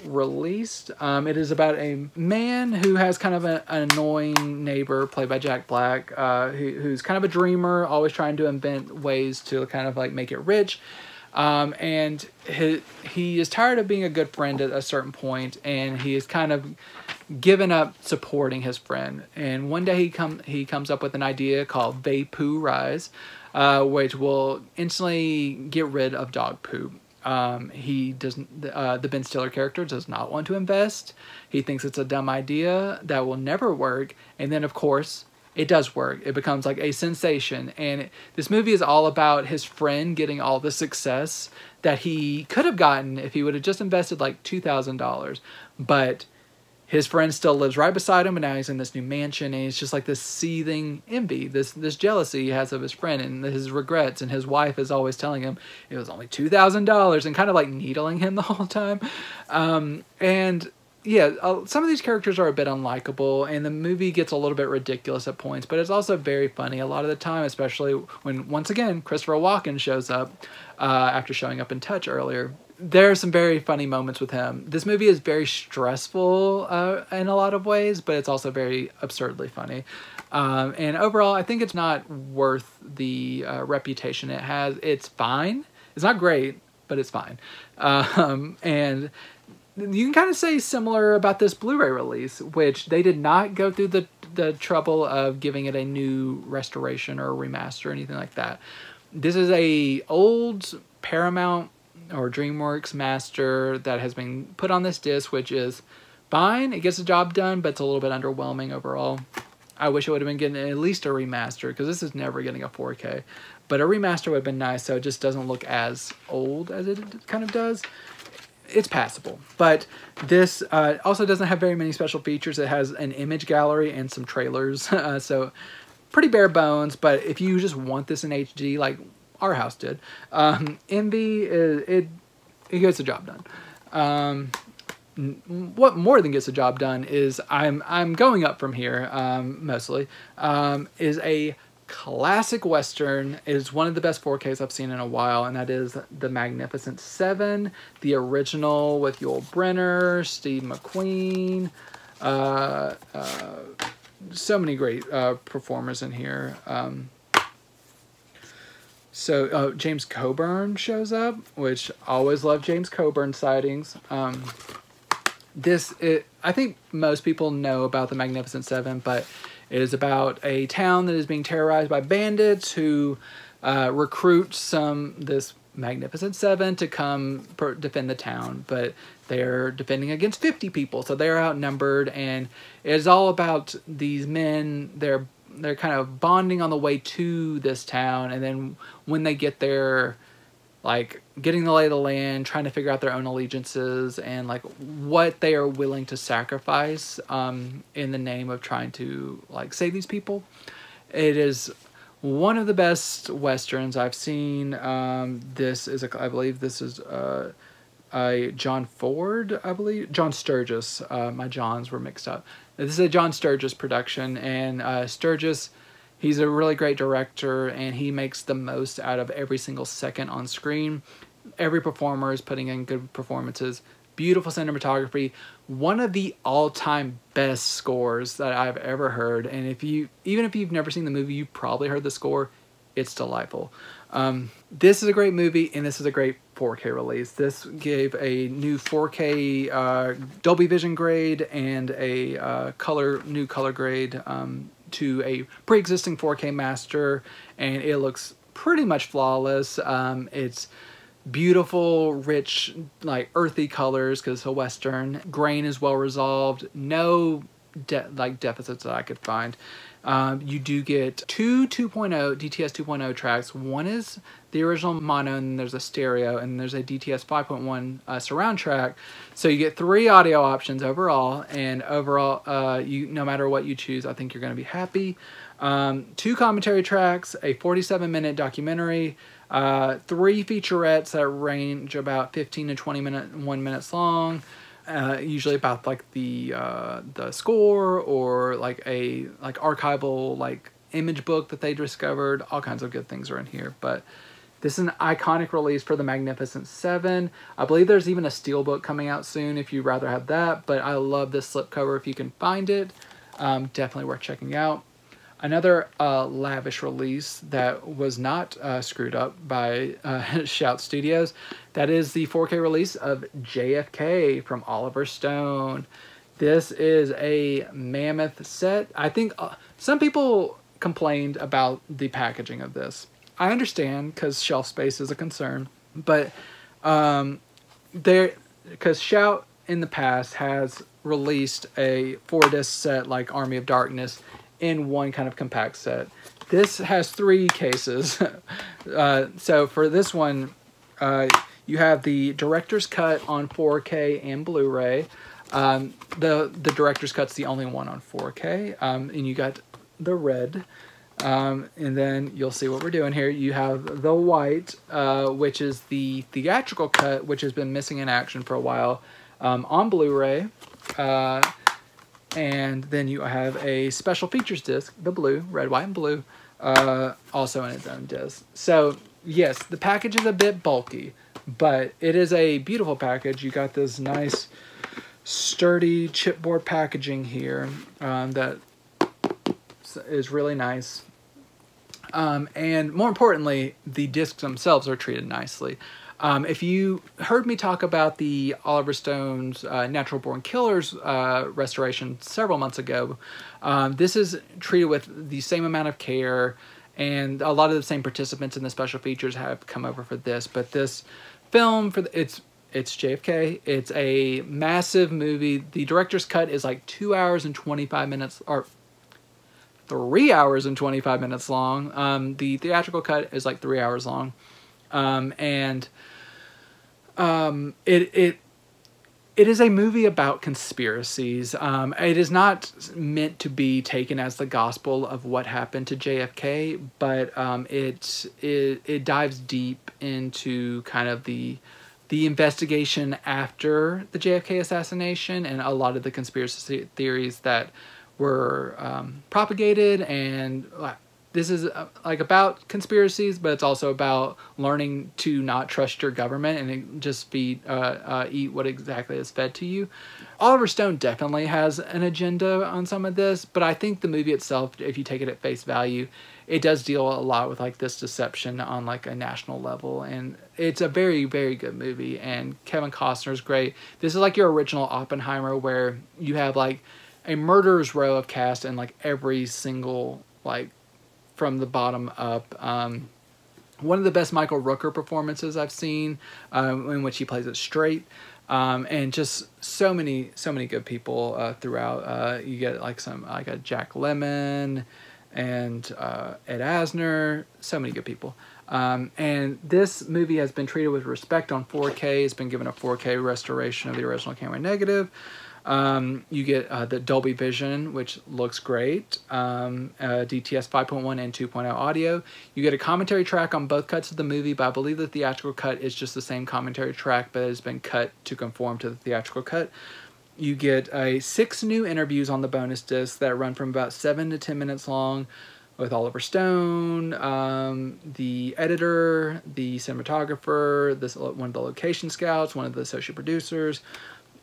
S1: released. It is about a man who has kind of an annoying neighbor, played by Jack Black, who's kind of a dreamer, always trying to invent ways to kind of like make it rich. And he is tired of being a good friend at a certain point, and he is kind of given up supporting his friend. And one day he comes up with an idea called Vapoo Rise, which will instantly get rid of dog poop. He doesn't. The Ben Stiller character does not want to invest. He thinks it's a dumb idea that will never work. And then, of course, it does work. It becomes like a sensation. And this movie is all about his friend getting all the success that he could have gotten if he would have just invested like $2,000. But his friend still lives right beside him, and now he's in this new mansion, and it's just like this seething envy, this jealousy he has of his friend and his regrets, and his wife is always telling him it was only $2,000 and kind of like needling him the whole time. And yeah, some of these characters are a bit unlikable, and the movie gets a little bit ridiculous at points, but it's also very funny a lot of the time, especially when, once again, Christopher Walken shows up after showing up in Touch earlier. There are some very funny moments with him. This movie is very stressful in a lot of ways, but it's also very absurdly funny. And overall, I think it's not worth the reputation it has. It's fine. It's not great, but it's fine. And you can kind of say similar about this Blu-ray release, which they did not go through the trouble of giving it a new restoration or remaster or anything like that. This is a old Paramount or DreamWorks master that has been put on this disc, which is fine. It gets the job done, but it's a little bit underwhelming overall. I wish it would have been getting at least a remaster, because this is never getting a 4K. But a remaster would have been nice, so it just doesn't look as old as it kind of does. It's passable. But this also doesn't have very many special features. It has an image gallery and some trailers, so pretty bare bones. But if you just want this in HD, like our house did, Envy, it gets the job done. What more than gets the job done is I'm going up from here, mostly, is a classic Western. It is one of the best 4Ks I've seen in a while, and that is The Magnificent Seven, the original with Yul Brynner, Steve McQueen, so many great performers in here. So James Coburn shows up, which always love James Coburn sightings. I think most people know about The Magnificent Seven, but It is about a town that is being terrorized by bandits who recruit this Magnificent Seven to come defend the town, but they're defending against 50 people, so they're outnumbered, and it's all about these men. They're kind of bonding on the way to this town, and then when they get there, like getting the lay of the land, trying to figure out their own allegiances, and like what they are willing to sacrifice in the name of trying to like save these people. It is one of the best westerns I've seen. This is I believe this is a John Ford, I believe. John Sturges. My Johns were mixed up. This is a John Sturges production, and Sturges, he's a really great director, and he makes the most out of every single second on screen. Every performer is putting in good performances. Beautiful cinematography. One of the all-time best scores that I've ever heard. And even if you've never seen the movie, you've probably heard the score. It's delightful. This is a great movie, and this is a great 4K release. This gave a new 4K Dolby Vision grade and a new color grade to a pre-existing 4K master, and it looks pretty much flawless. It's beautiful, rich, like earthy colors because it's a Western. Grain is well resolved. No deficits that I could find. You do get two DTS 2.0 tracks. One is the original mono, and there's a stereo, and there's a DTS 5.1 surround track. So you get 3 audio options overall, and overall, no matter what you choose, I think you're going to be happy. 2 commentary tracks, a 47-minute documentary, 3 featurettes that range about 15 to 21 minutes long. Usually about like the score or like a archival like image book that they discovered. All kinds of good things are in here, but this is an iconic release for the Magnificent Seven. I believe there's even a steelbook coming out soon if you'd rather have that, but I love this slipcover if you can find it. Definitely worth checking out. Another lavish release that was not screwed up by Shout Studios, that is the 4K release of JFK from Oliver Stone. This is a mammoth set. I think some people complained about the packaging of this. I understand because shelf space is a concern, but because Shout in the past has released a 4-disc set like Army of Darkness in one kind of compact set. This has 3 cases. So for this one, you have the director's cut on 4K and Blu-ray. The director's cut's the only one on 4K, and you got the red. And then you'll see what we're doing here. You have the white, which is the theatrical cut, which has been missing in action for a while, on Blu-ray. And then you have a special features disc, the blue, red, white, and blue, also in its own disc. So, yes, the package is a bit bulky, but it is a beautiful package. You got this nice, sturdy chipboard packaging here that is really nice. And more importantly, the discs themselves are treated nicely. If you heard me talk about the Oliver Stone's Natural Born Killers restoration several months ago, this is treated with the same amount of care, and a lot of the same participants in the special features have come over for this. But this film, it's JFK. It's a massive movie. The director's cut is like 2 hours and 25 minutes, or 3 hours and 25 minutes long. The theatrical cut is like 3 hours long. It is a movie about conspiracies. It is not meant to be taken as the gospel of what happened to JFK, but it dives deep into kind of the investigation after the JFK assassination and a lot of the conspiracy theories that were propagated. And this is like about conspiracies, but it's also about learning to not trust your government and just eat what exactly is fed to you. Oliver Stone definitely has an agenda on some of this, but I think the movie itself, if you take it at face value, it does deal a lot with like this deception on like a national level, and it's a very, very good movie. And Kevin Costner's great. This is like your original Oppenheimer, where you have like a murderer's row of cast in like every single, like, from the bottom up. One of the best Michael Rooker performances I've seen, in which he plays it straight. And just so many good people throughout. You get like a Jack Lemmon and Ed Asner, so many good people. And this movie has been treated with respect on 4K. It's been given a 4K restoration of the original camera negative. You get the Dolby Vision, which looks great, DTS 5.1 and 2.0 audio. You get a commentary track on both cuts of the movie, but I believe the theatrical cut is just the same commentary track, but it has been cut to conform to the theatrical cut. You get 6 new interviews on the bonus disc that run from about 7 to 10 minutes long with Oliver Stone, the editor, the cinematographer, one of the location scouts, one of the associate producers.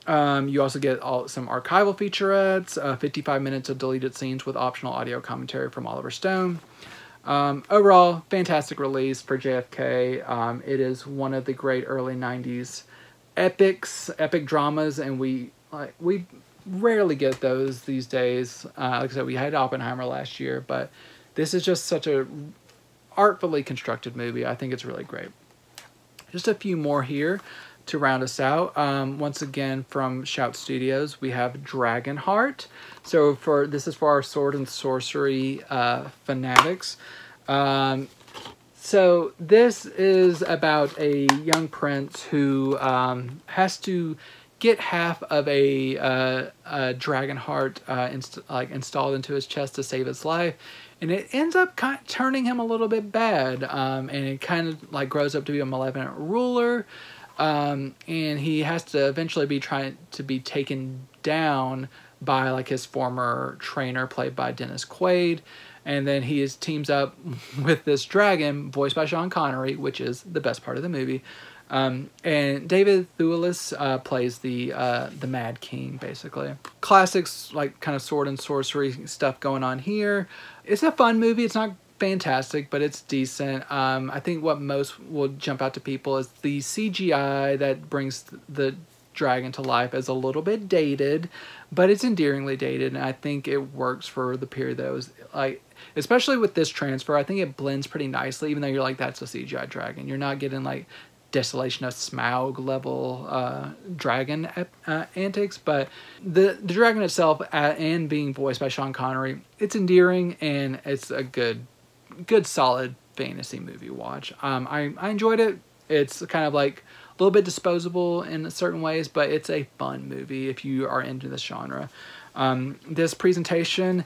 S1: You also get some archival featurettes, 55 minutes of deleted scenes with optional audio commentary from Oliver Stone. Overall, fantastic release for JFK. It is one of the great early 90s epic dramas, and we rarely get those these days. Like I said, we had Oppenheimer last year, but this is just such a artfully constructed movie. I think it's really great. Just a few more here to round us out. Once again, from Shout Studios, we have Dragonheart. So this is for our sword and sorcery fanatics. So this is about a young prince who has to get half of a Dragonheart installed into his chest to save his life. And it ends up kind of turning him a little bit bad. And it kind of like grows up to be a malevolent ruler. And he has to eventually be trying to be taken down by like his former trainer, played by Dennis Quaid. And then he teams up with this dragon, voiced by Sean Connery, which is the best part of the movie. And David Thewlis plays the Mad King, basically. Classics, like kind of sword and sorcery stuff going on here. It's a fun movie. It's not fantastic, but it's decent. I think what most will jump out to people is the CGI that brings the dragon to life is a little bit dated, but it's endearingly dated, and I think it works for the period that it was like. Especially with this transfer, I think it blends pretty nicely, even though you're like, that's a CGI dragon. You're not getting like Desolation of Smaug level dragon antics, but the dragon itself, and being voiced by Sean Connery, it's endearing, and it's a good solid fantasy movie watch. I enjoyed it. It's kind of like a little bit disposable in certain ways, but it's a fun movie if you are into this genre. This presentation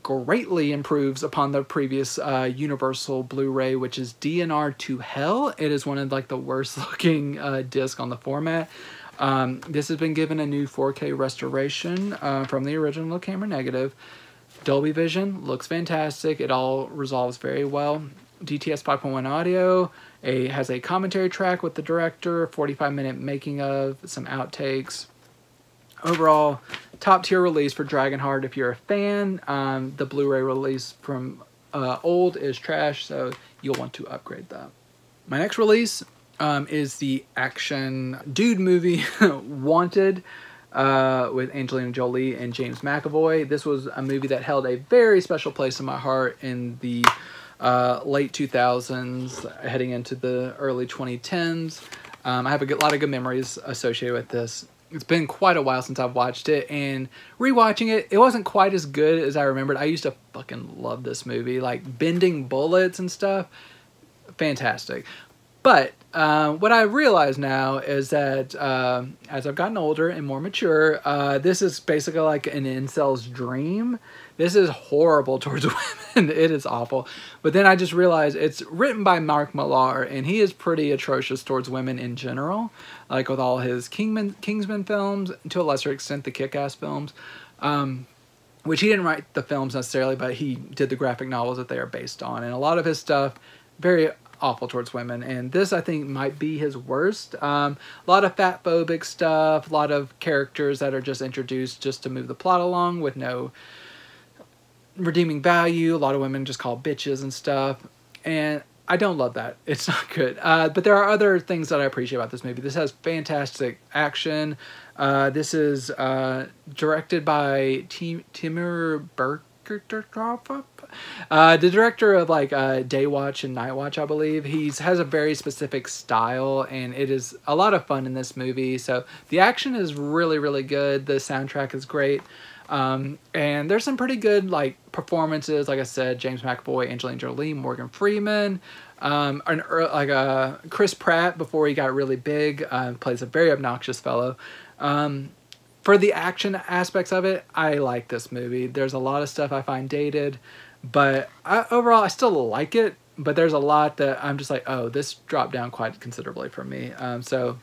S1: greatly improves upon the previous Universal Blu-ray, which is DNR to Hell. It is one of like the worst looking disc on the format. This has been given a new 4K restoration from the original camera negative. Dolby Vision looks fantastic. It all resolves very well. DTS 5.1 audio. Has a commentary track with the director, 45-minute making of, some outtakes. Overall, top tier release for Dragonheart if you're a fan. The Blu-ray release from old is trash, so you'll want to upgrade that. My next release is the action dude movie Wanted with Angelina Jolie and James McAvoy. This was a movie that held a very special place in my heart in the late 2000s, heading into the early 2010s. I have a lot of good memories associated with this. It's been quite a while since I've watched it, and rewatching it, it wasn't quite as good as I remembered. I used to fucking love this movie, like bending bullets and stuff. Fantastic. But what I realize now is that as I've gotten older and more mature, this is basically like an incel's dream. This is horrible towards women. It is awful. But then I just realized it's written by Mark Millar, and he is pretty atrocious towards women in general, like with all his Kingsman films, to a lesser extent the Kick-Ass films, which he didn't write the films necessarily, but he did the graphic novels that they are based on. And a lot of his stuff, very awful towards women, and this I think might be his worst. A lot of fat-phobic stuff, a lot of characters that are just introduced just to move the plot along with no redeeming value, a lot of women just called bitches and stuff. And I don't love that. It's not good. But there are other things that I appreciate about this movie. This has fantastic action. This is directed by Timur Bergerhoff, the director of like Day Watch and Night Watch, I believe. He has a very specific style, and it is a lot of fun in this movie. So the action is really, really good. The soundtrack is great. And there's some pretty good like performances. Like I said, James McAvoy, Angelina Jolie, Morgan Freeman, Chris Pratt before he got really big, plays a very obnoxious fellow. For the action aspects of it, I like this movie. There's a lot of stuff I find dated, but overall I still like it. But there's a lot that I'm just like, oh, this dropped down quite considerably for me. So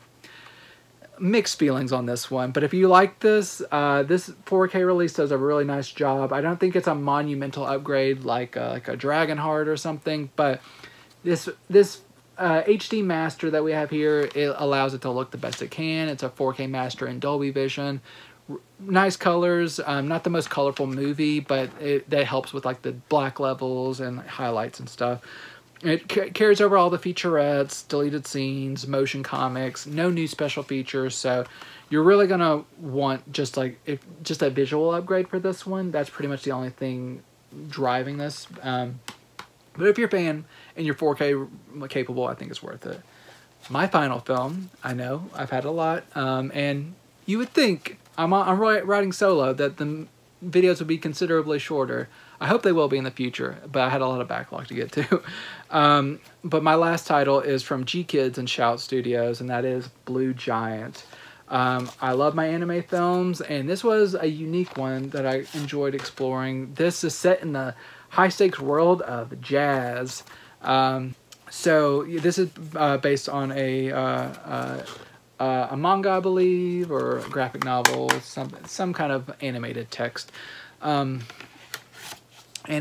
S1: mixed feelings on this one. But if you like this, this 4K release does a really nice job. I don't think it's a monumental upgrade like a Dragonheart or something, but this HD master that we have here, it allows it to look the best it can. It's a 4K master in Dolby Vision. Nice colors. Not the most colorful movie, but that helps with like the black levels and highlights and stuff. It carries over all the featurettes, deleted scenes, motion comics, no new special features. So you're really going to want just a visual upgrade for this one. That's pretty much the only thing driving this. But if you're a fan and you're 4K capable, I think it's worth it. My final film, I know, I've had a lot. And you would think, I'm writing solo, that the videos would be considerably shorter. I hope they will be in the future, but I had a lot of backlog to get to. But my last title is from G-Kids and Shout Studios, and that is Blue Giant. I love my anime films, and this was a unique one that I enjoyed exploring. This is set in the high-stakes world of jazz. So this is based on a manga, I believe, or a graphic novel, some kind of animated text. And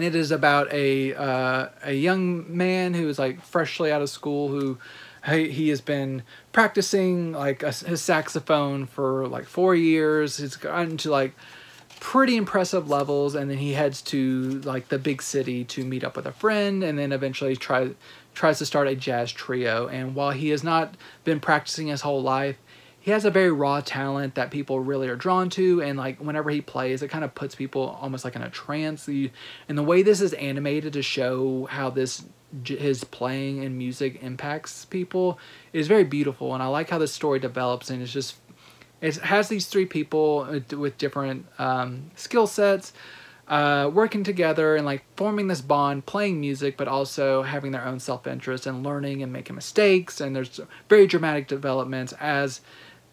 S1: it is about a young man who is like freshly out of school, who he has been practicing like his saxophone for like 4 years. He's gotten to like pretty impressive levels, and then he heads to like the big city to meet up with a friend, and then eventually tries to start a jazz trio. And while he has not been practicing his whole life, he has a very raw talent that people really are drawn to, and like whenever he plays, it kind of puts people almost like in a trance. And the way this is animated to show how his playing and music impacts people is very beautiful, and I like how the story develops. And it has these three people with different skill sets working together and like forming this bond, playing music, but also having their own self-interest and learning and making mistakes. And there's very dramatic developments as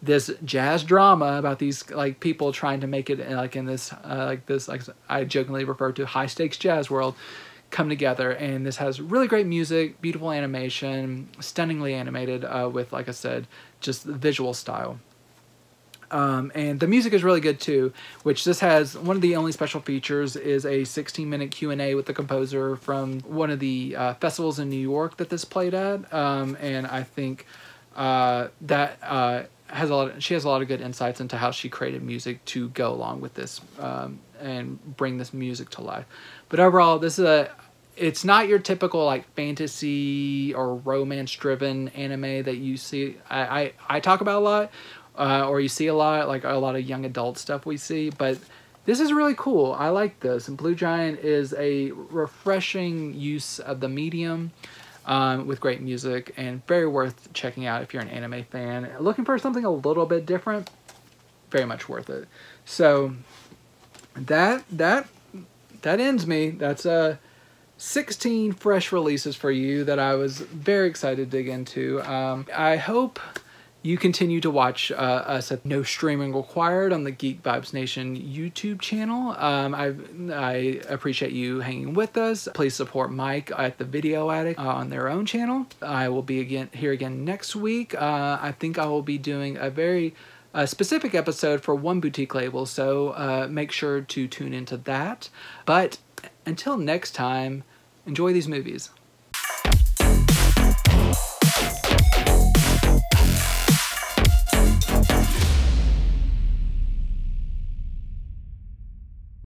S1: this jazz drama about these like people trying to make it in this I jokingly refer to high stakes jazz world come together. And this has really great music, beautiful animation, stunningly animated with, like I said, just the visual style. And the music is really good too, which this has one of the only special features is a 16-minute Q&A with the composer from one of the festivals in New York that this played at. And I think she has a lot of good insights into how she created music to go along with this and bring this music to life. But overall, it's not your typical like fantasy or romance driven anime that you see. I talk about a lot. Or you see a lot, like a lot of young adult stuff we see, but this is really cool. I like this, and Blue Giant is a refreshing use of the medium with great music, and very worth checking out if you're an anime fan. Looking for something a little bit different, very much worth it. So that ends me. That's 16 fresh releases for you that I was very excited to dig into. I hope you continue to watch us at No Streaming Required on the Geek Vibes Nation YouTube channel. I appreciate you hanging with us. Please support Mike at the Video Addict on their own channel. I will be here again next week. I think I will be doing a very specific episode for one boutique label, so make sure to tune into that. But until next time, enjoy these movies.